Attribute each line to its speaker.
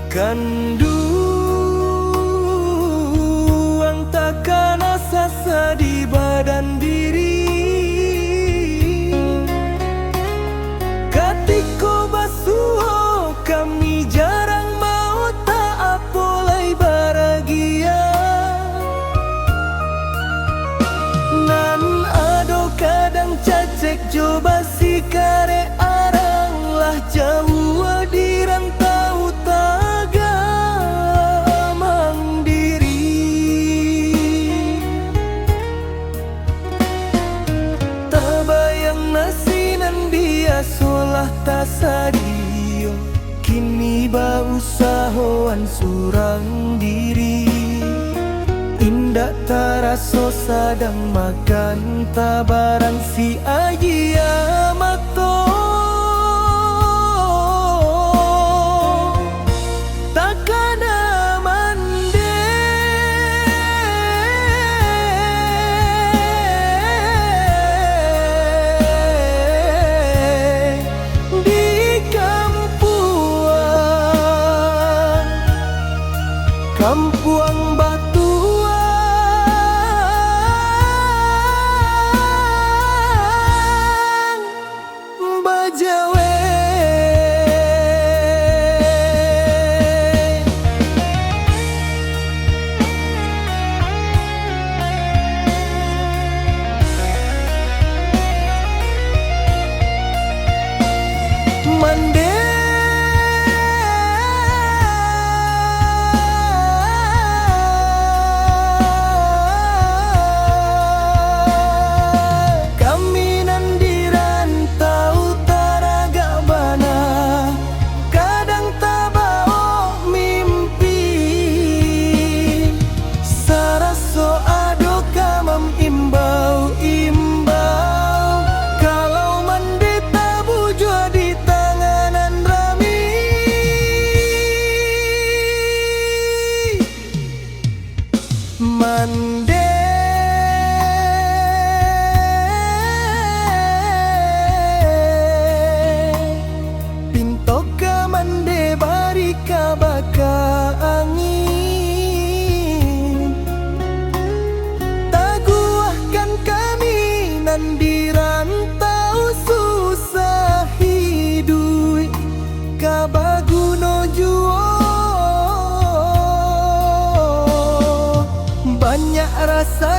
Speaker 1: Kanduang takkan asa di badan diri. Katiko basuho kami jarang mau tak apolai bahagia. Nan ado kadang cacek coba si kare arang lah jauh di rantau taga mandiri. Tabayang nasinan dia solah tasadio, kini ba usahoan surang diri. Indak taraso sadang makan tabaran si ayah mato. Takkan amande di kampuang Batuang Bajawe. Mande mande pinto ka mande bari ka baka angin. Taguahkan kami nan di rantau susah hidup kabaguno juo. Banyak rasa